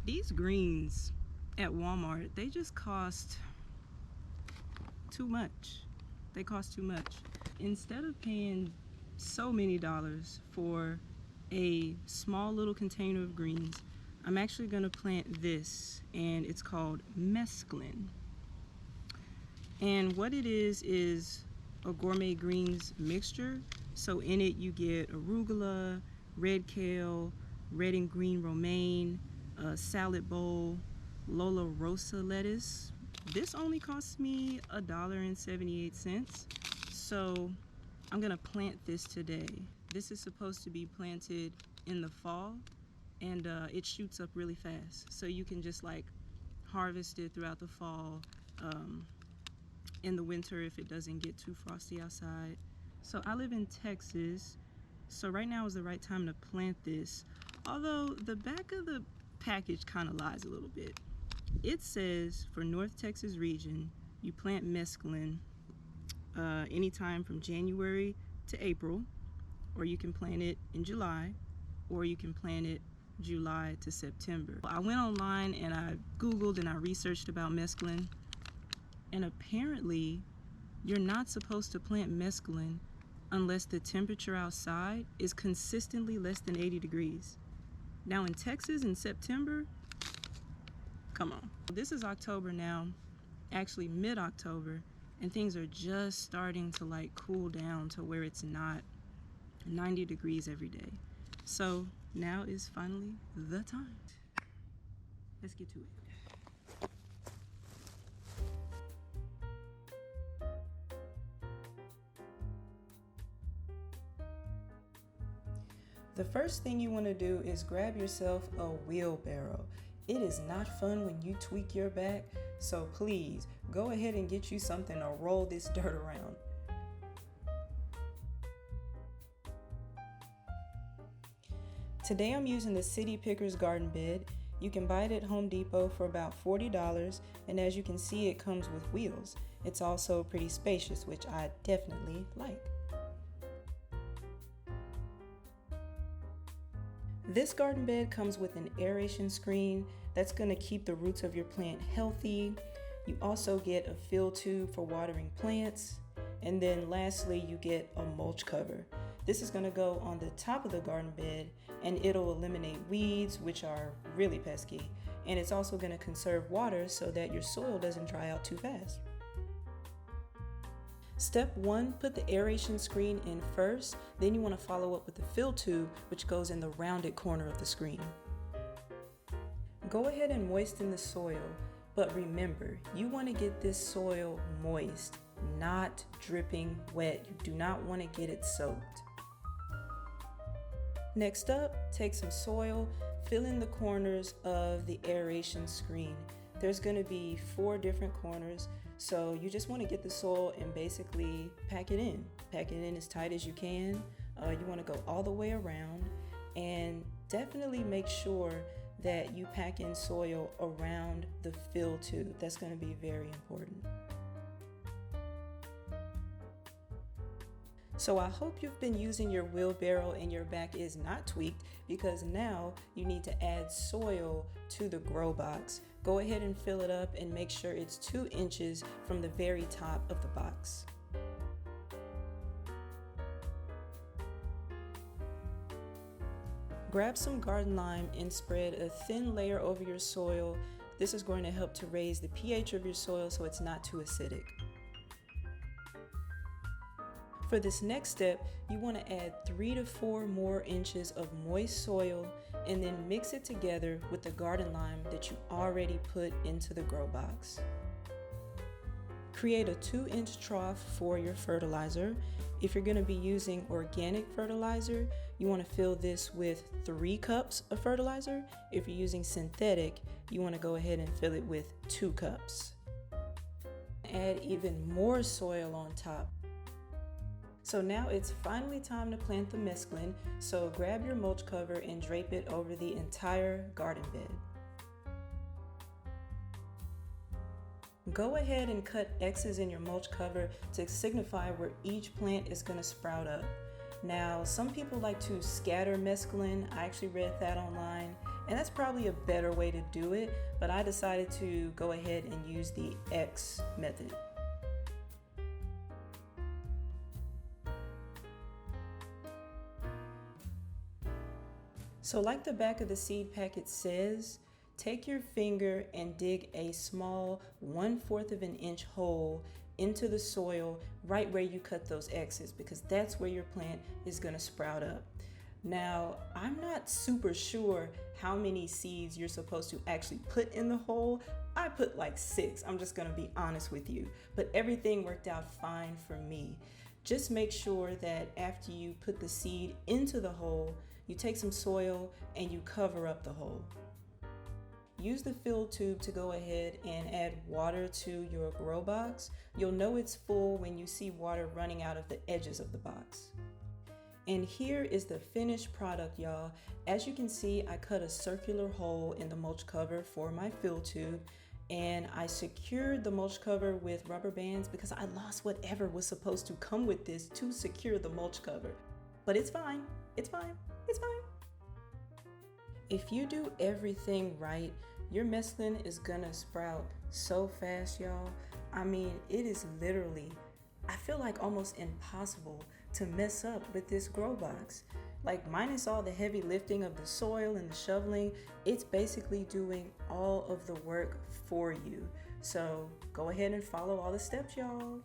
These greens at Walmart, they just cost too much. They cost too much. Instead of paying so many dollars for a small little container of greens, I'm actually gonna plant this, and it's called Mesclun. And what it is a gourmet greens mixture. So in it you get arugula, red kale, red and green romaine, a salad bowl, Lola Rosa lettuce. This only cost me $1.78. So I'm gonna plant this today. This is supposed to be planted in the fall, and it shoots up really fast. So you can just like harvest it throughout the fall, in the winter if it doesn't get too frosty outside. So I live in Texas, so right now is the right time to plant this. Although the back of the package kind of lies a little bit. It says for North Texas region, you plant mesclun anytime from January to April, or you can plant it in July, or you can plant it July to September. I went online and I Googled and I researched about mesclun, and apparently you're not supposed to plant mesclun unless the temperature outside is consistently less than 80 degrees. Now in Texas in September, come on. This is October now, actually mid-October, and things are just starting to like cool down to where it's not 90 degrees every day. So now is finally the time. Let's get to it. The first thing you want to do is grab yourself a wheelbarrow. It is not fun when you tweak your back, so please go ahead and get you something to roll this dirt around. Today I'm using the City Pickers garden bed. You can buy it at Home Depot for about $40, and as you can see, it comes with wheels. It's also pretty spacious, which I definitely like. This garden bed comes with an aeration screen that's going to keep the roots of your plant healthy. You also get a fill tube for watering plants. And then lastly, you get a mulch cover. This is going to go on the top of the garden bed, and it'll eliminate weeds, which are really pesky. And it's also going to conserve water so that your soil doesn't dry out too fast. Step 1, put the aeration screen in first, then you want to follow up with the fill tube, which goes in the rounded corner of the screen. Go ahead and moisten the soil, but remember, you want to get this soil moist, not dripping wet. You do not want to get it soaked. Next up, take some soil, fill in the corners of the aeration screen. There's going to be 4 different corners, so you just want to get the soil and basically pack it in. Pack it in as tight as you can. You want to go all the way around, and definitely make sure that you pack in soil around the fill tube. That's going to be very important. So I hope you've been using your wheelbarrow and your back is not tweaked, because now you need to add soil to the grow box. Go ahead and fill it up and make sure it's 2 inches from the very top of the box. Grab some garden lime and spread a thin layer over your soil. This is going to help to raise the pH of your soil so it's not too acidic. For this next step, you want to add 3 to 4 more inches of moist soil and then mix it together with the garden lime that you already put into the grow box. Create a 2-inch trough for your fertilizer. If you're going to be using organic fertilizer, you want to fill this with 3 cups of fertilizer. If you're using synthetic, you want to go ahead and fill it with 2 cups. Add even more soil on top. So now it's finally time to plant the mesclun, so grab your mulch cover and drape it over the entire garden bed. Go ahead and cut X's in your mulch cover to signify where each plant is going to sprout up. Now, some people like to scatter mesclun. I actually read that online, And that's probably a better way to do it, but I decided to go ahead and use the X method. So like the back of the seed packet says, take your finger and dig a small 1/4 of an inch hole into the soil right where you cut those X's, because that's where your plant is going to sprout up. Now, I'm not super sure how many seeds you're supposed to actually put in the hole. I put like 6, I'm just going to be honest with you, but everything worked out fine for me. Just make sure that after you put the seed into the hole, you take some soil and you cover up the hole. Use the fill tube to go ahead and add water to your grow box. You'll know it's full when you see water running out of the edges of the box. And here is the finished product, y'all. As you can see, I cut a circular hole in the mulch cover for my fill tube, and I secured the mulch cover with rubber bands because I lost whatever was supposed to come with this to secure the mulch cover. But it's fine, it's fine, it's fine. If you do everything right, your mesclun is gonna sprout so fast, y'all. I mean, it is literally, I feel like almost impossible to mess up with this grow box. Like, minus all the heavy lifting of the soil and the shoveling, it's basically doing all of the work for you. So go ahead and follow all the steps, y'all.